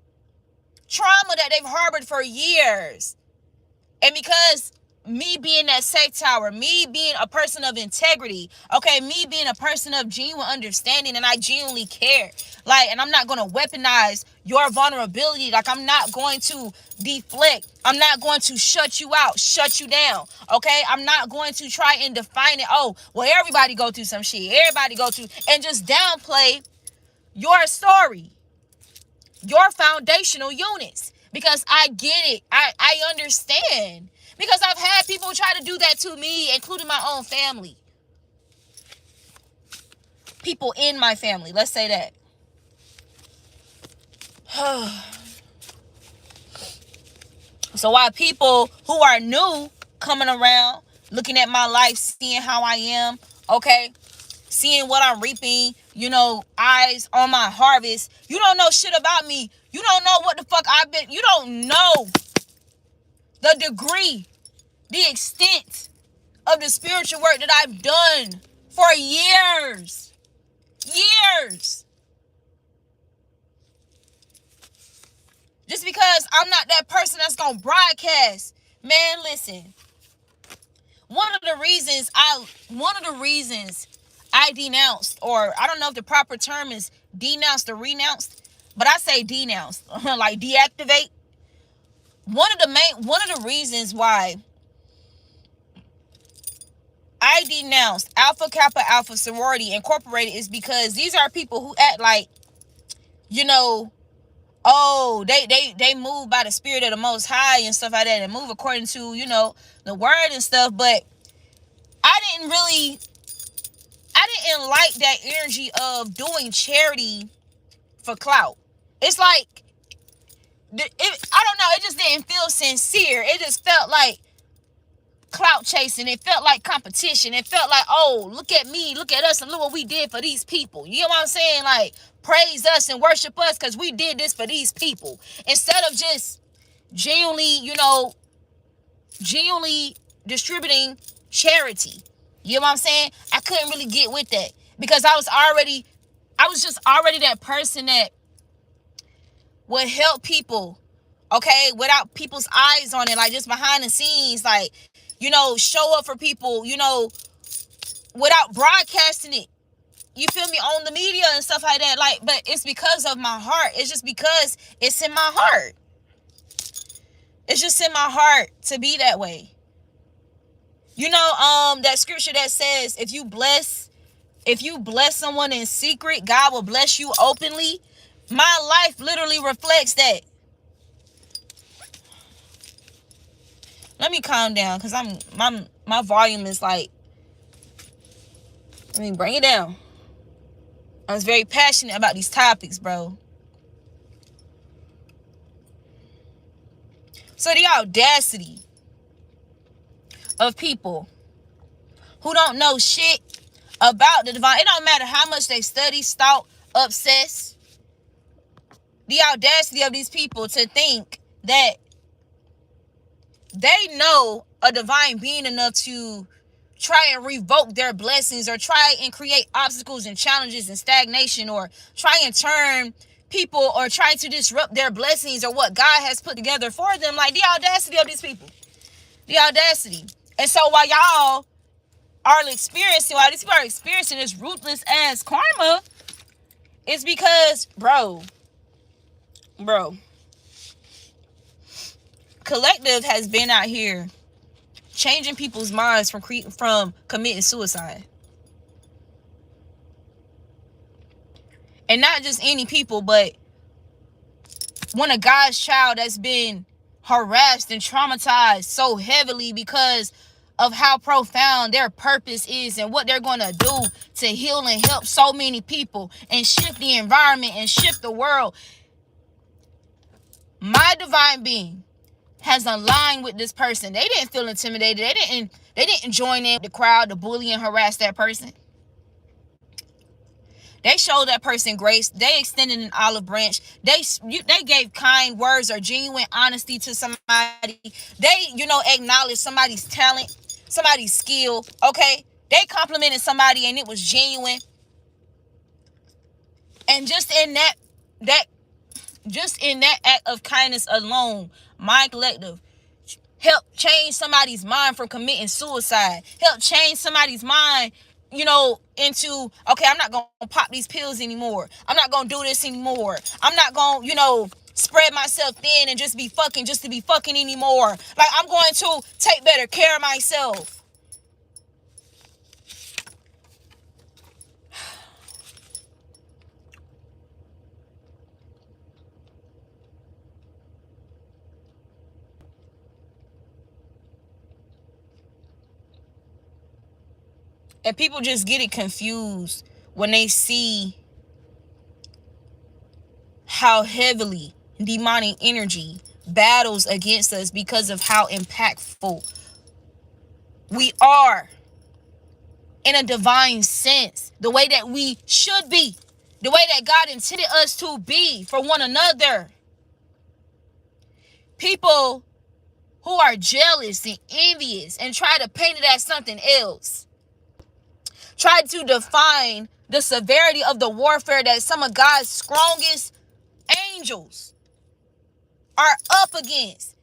Trauma that they've harbored for years. And because me being that safe tower, me being a person of integrity, okay, me being a person of genuine understanding, and I genuinely care, like, and I'm not going to weaponize your vulnerability, like, I'm not going to deflect, I'm not going to shut you out, shut you down, okay, I'm not going to try and define it, oh, well, everybody go through some shit, everybody go through, and just downplay your story, your foundational units, because I get it. I understand. Because I've had people try to do that to me, including my own family. People in my family, let's say that. So while people who are new coming around, looking at my life, seeing how I am, okay, seeing what I'm reaping, eyes on my harvest, you don't know shit about me. You don't know what the fuck I've been, you don't know the degree, the extent of the spiritual work that I've done for years. Years. Just because I'm not that person that's going to broadcast. Man, listen. One of the reasons I denounced, or I don't know if the proper term is denounced or renounced, but I say denounced, like deactivate. One of the reasons why I denounced Alpha Kappa Alpha Sorority Incorporated is because these are people who act like, they move by the spirit of the Most High and stuff like that, and move according to, the word and stuff. But I didn't like that energy of doing charity for clout. It's like, I don't know, it just didn't feel sincere. It just felt like clout chasing. It felt like competition. It felt like, oh, look at me, look at us, and look what we did for these people. You know what I'm saying? Like, praise us and worship us because we did this for these people. Instead of just genuinely distributing charity. You know what I'm saying? I couldn't really get with that because I was just already that person that would help people, okay, without people's eyes on it, like just behind the scenes, like, show up for people, without broadcasting it. You feel me? On the media and stuff like that. Like, but it's because of my heart. It's just because it's in my heart. It's just in my heart to be that way. That scripture that says, if you bless someone in secret, God will bless you openly. My life literally reflects that. Let me calm down because my volume is like, let me bring it down. I was very passionate about these topics, bro. So the audacity of people who don't know shit about the divine. It don't matter how much they study, stalk, obsess. The audacity of these people to think that they know a divine being enough to try and revoke their blessings, or try and create obstacles and challenges and stagnation, or try and turn people, or try to disrupt their blessings or what God has put together for them. Like, the audacity of these people. The audacity. And so while these people are experiencing this ruthless ass karma, it's because, bro, Bro, collective has been out here changing people's minds from committing suicide. And not just any people, but one of God's child that's been harassed and traumatized so heavily because of how profound their purpose is and what they're going to do to heal and help so many people and shift the environment and shift the world. My divine being has aligned with this person. They didn't feel intimidated. They didn't join in the crowd to bully and harass that person. They showed that person grace. They extended an olive branch. They gave kind words or genuine honesty to somebody. They, acknowledged somebody's talent, somebody's skill. Okay, they complimented somebody and it was genuine. And just in that act of kindness alone, my collective help change somebody's mind from committing suicide. Help change somebody's mind, into, okay, I'm not going to pop these pills anymore. I'm not going to do this anymore. I'm not going to, spread myself thin and just be fucking just to be fucking anymore. Like, I'm going to take better care of myself. And people just get it confused when they see how heavily demonic energy battles against us because of how impactful we are in a divine sense, the way that we should be, the way that God intended us to be for one another. People who are jealous and envious and try to paint it as something else, try to define the severity of the warfare that some of God's strongest angels are up against.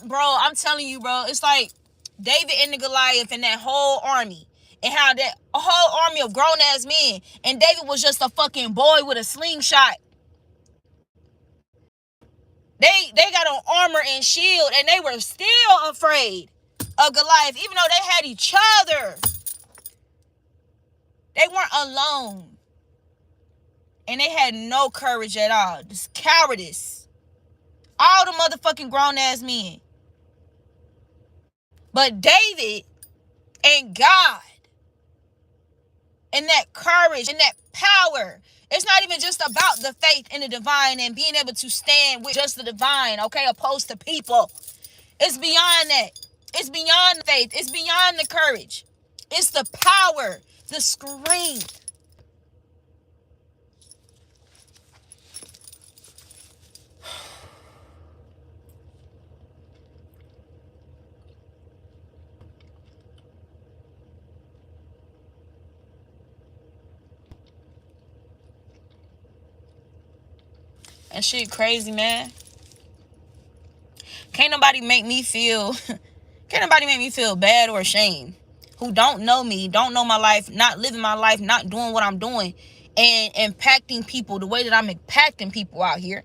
Bro, I'm telling you, bro, it's like David and the Goliath and that whole army, and how that whole army of grown ass men, and David was just a fucking boy with a slingshot. They got on armor and shield, and they were still afraid of Goliath, even though they had each other. They weren't alone. And they had no courage at all. Just cowardice. All the motherfucking grown ass men. But David and God, and that courage and that power, it's not even just about the faith in the divine and being able to stand with just the divine, okay, opposed to people. It's beyond that. It's beyond the faith. It's beyond the courage. It's the power, the strength. And shit crazy, man. Can't nobody make me feel bad or ashamed. Who don't know me, don't know my life, not living my life, not doing what I'm doing, and impacting people the way that I'm impacting people out here.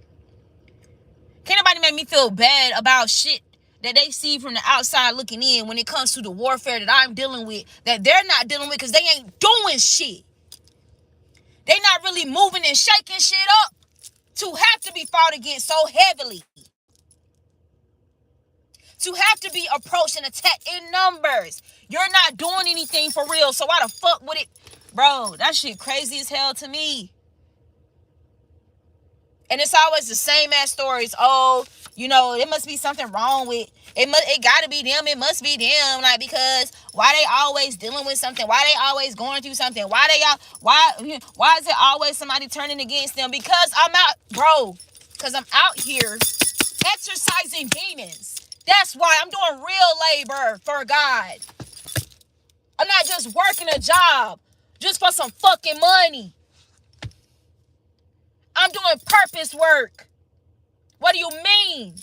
Can't nobody make me feel bad about shit that they see from the outside looking in when it comes to the warfare that I'm dealing with, that they're not dealing with because they ain't doing shit. They not really moving and shaking shit up to have to be fought against so heavily. To have to be approached and attacked in numbers. You're not doing anything for real, so why the fuck would it? Bro, that shit crazy as hell to me. And it's always the same ass stories. Oh, it must be something wrong with it. It gotta be them. It must be them. Like, because why they always dealing with something? Why they always going through something? Why is it always somebody turning against them? Because I'm out here exercising demons. That's why I'm doing real labor for God. I'm not just working a job just for some fucking money. I'm doing purpose work. What do you mean?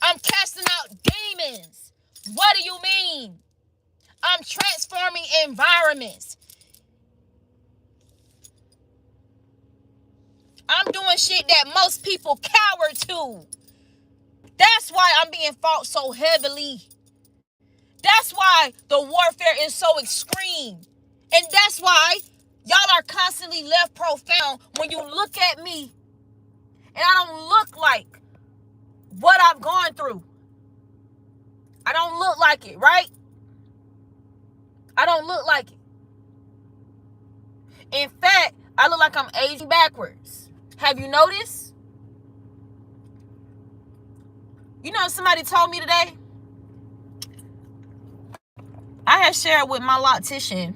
I'm casting out demons. What do you mean? I'm transforming environments. I'm doing shit that most people cower to. That's why I'm being fought so heavily. That's why the warfare is so extreme. And that's why y'all are constantly left profound when you look at me and I don't look like what I've gone through. I don't look like it, right? I don't look like it. In fact, I look like I'm aging backwards. Have you noticed? You know, somebody told me today, I had shared with my loctician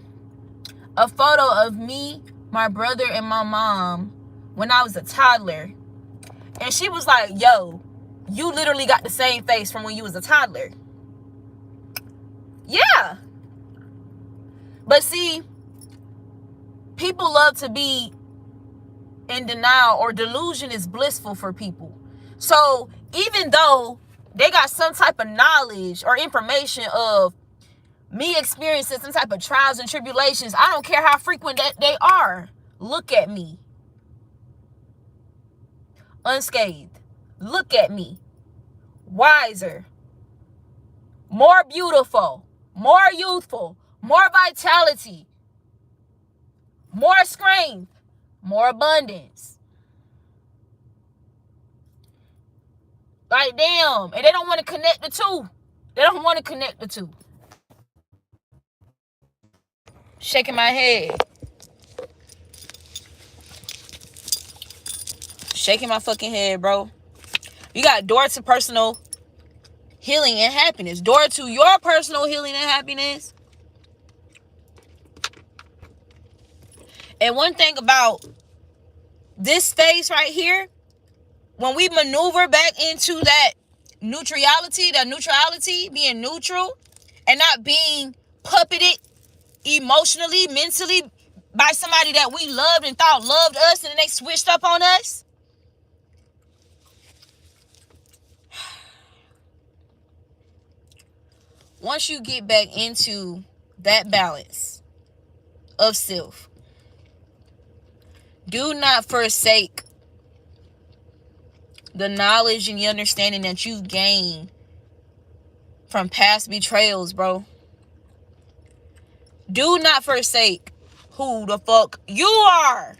a photo of me, my brother, and my mom when I was a toddler. And she was like, yo, you literally got the same face from when you was a toddler. Yeah. But see, people love to be in denial, or delusion is blissful for people. So even though they got some type of knowledge or information of me experiencing some type of trials and tribulations, I don't care how frequent that they are. Look at me. Unscathed. Look at me. Wiser. More beautiful. More youthful. More vitality. More strength. More abundance. Like, damn. And they don't want to connect the two. They don't want to connect the two. Shaking my head. Shaking my fucking head, bro. You got door to personal healing and happiness. Door to your personal healing and happiness. And one thing about this space right here, when we maneuver back into that neutrality, being neutral and not being puppeted emotionally, mentally by somebody that we loved and thought loved us, and then they switched up on us. Once you get back into that balance of self, do not forsake the knowledge and the understanding that you've gained from past betrayals, bro. Do not forsake who the fuck you are,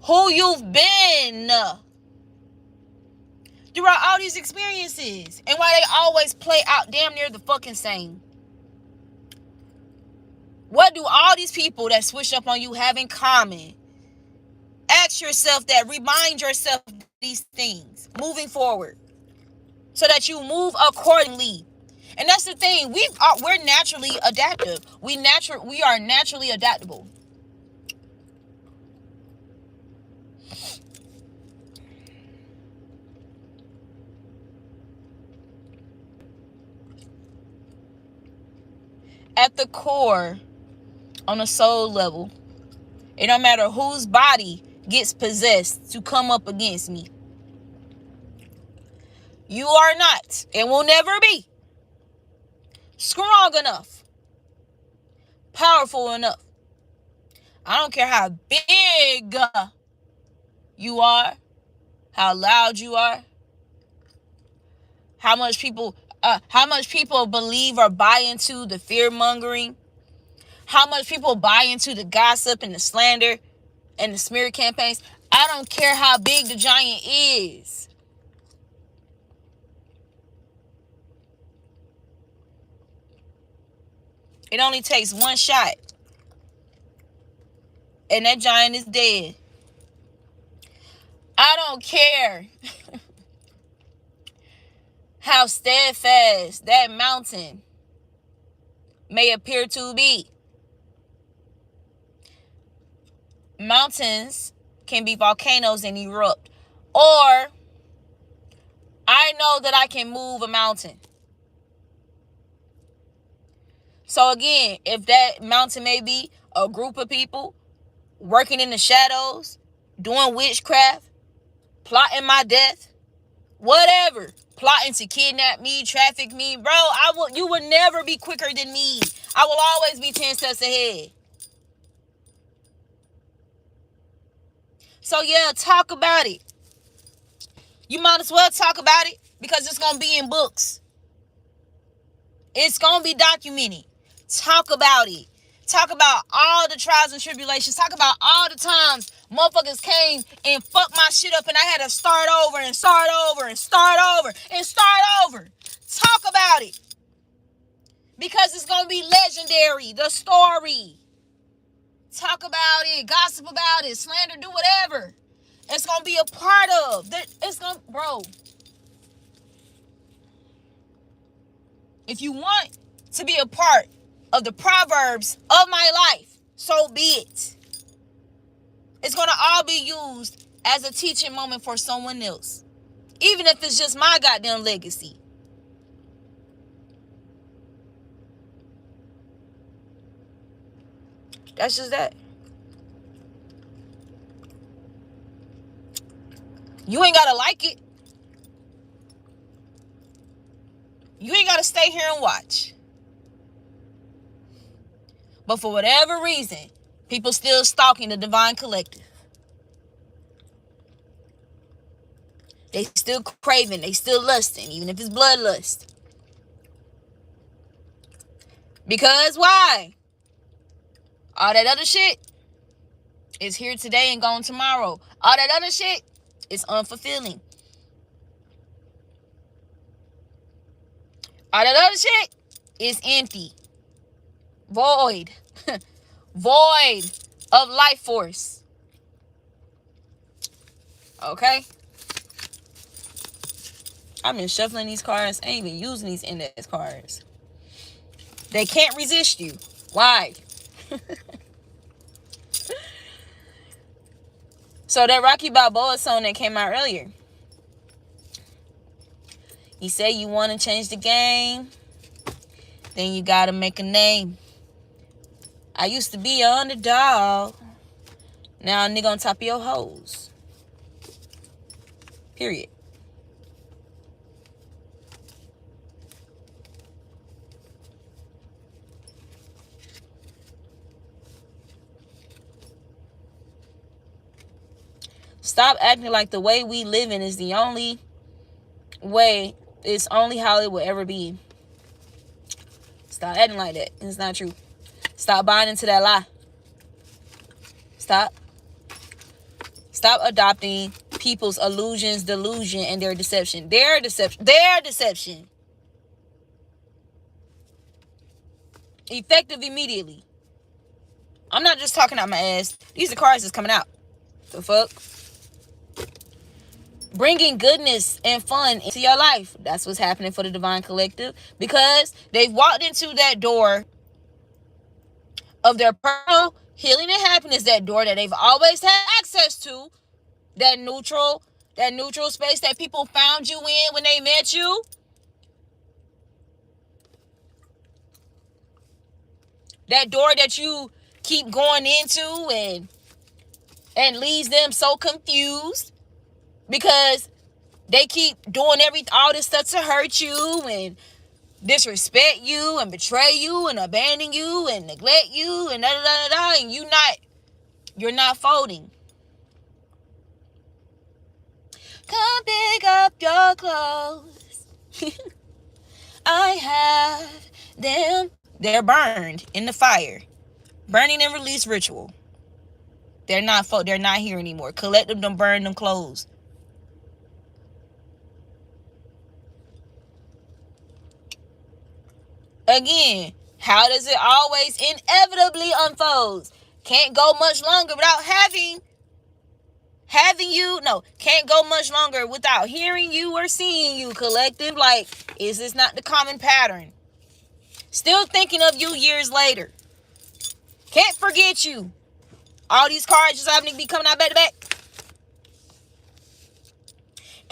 who you've been throughout all these experiences, and why they always play out damn near the fucking same. What do all these people that switch up on you have in common? Ask yourself that. Remind yourself these things moving forward, so that you move accordingly. And that's the thing. We're naturally adaptive. We are naturally adaptable. At the core, on a soul level, it don't matter whose body gets possessed to come up against me. You are not, and will never be, strong enough, powerful enough. I don't care how big you are, how loud you are, how much people believe or buy into the fear mongering, how much people buy into the gossip and the slander and the smear campaigns. I don't care how big the giant is. It only takes one shot, and that giant is dead. I don't care how steadfast that mountain may appear to be. Mountains can be volcanoes and erupt. Or I know that I can move a mountain. So again, if that mountain may be a group of people working in the shadows, doing witchcraft, plotting my death, whatever, plotting to kidnap me, traffic me, bro, you will never be quicker than me. I will always be 10 steps ahead. So yeah, talk about it. You might as well talk about it because it's going to be in books. It's going to be documented. Talk about it. Talk about all the trials and tribulations. Talk about all the times motherfuckers came and fucked my shit up and I had to start over and start over and start over and start over. Talk about it. Because it's going to be legendary. The story. Talk about it. Gossip about it. Slander. Do whatever. It's going to be a part of. It's going to, bro. If you want to be a part of the proverbs of my life, so be it. It's going to all be used as a teaching moment for someone else. Even if it's just my goddamn legacy. That's just that. You ain't got to like it. You ain't got to stay here and watch. But for whatever reason, people still stalking the Divine Collective. They still craving. They still lusting, even if it's bloodlust. Because why? All that other shit is here today and gone tomorrow. All that other shit is unfulfilling. All that other shit is empty. Void. Void of life force. Okay? I've been shuffling these cards. I ain't even using these index cards. They can't resist you. Why? So that Rocky Balboa song that came out earlier. He said you want to change the game, then you got to make a name. I used to be an underdog. Now a nigga on top of your hoes. Period. Stop acting like the way we live in is the only way. It's only how it will ever be. Stop acting like that. It's not true. Stop buying into that lie. Stop. Stop adopting people's illusions, delusion, and their deception. Their deception. Their deception. Effective immediately. I'm not just talking out my ass. These are cards that's coming out. The fuck? Bringing goodness and fun into your life. That's what's happening for the Divine Collective. Because they've walked into that door of their personal healing and happiness. That door that they've always had access to. That neutral space that people found you in when they met you. That door that you keep going into and leaves them so confused. Because they keep doing all this stuff to hurt you and disrespect you and betray you and abandon you and neglect you and and you're not folding. Come pick up your clothes. I have them. They're burned in the fire. Burning and release ritual. They're not here anymore. Collective them, burn them clothes. Again, how does it always inevitably unfolds? Can't go much longer without can't go much longer without hearing you or seeing you, collective. Like, is this not the common pattern? Still thinking of you years later. Can't forget you. All these cards just happen to be coming out back to back.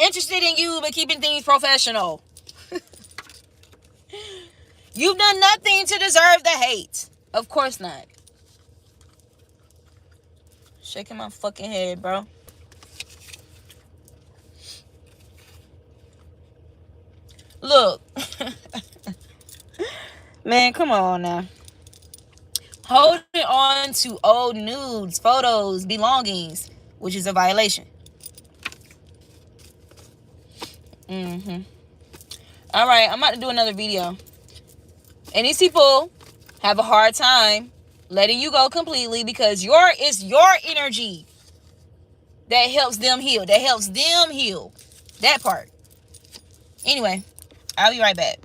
Interested in you, but keeping things professional. You've done nothing to deserve the hate. Of course not. Shaking my fucking head, bro. Look. Man, come on now. Holding on to old nudes, photos, belongings. which is a violation. All right, I'm about to do another video. And these people have a hard time letting you go completely because it's your energy that helps them heal. That part. Anyway, I'll be right back.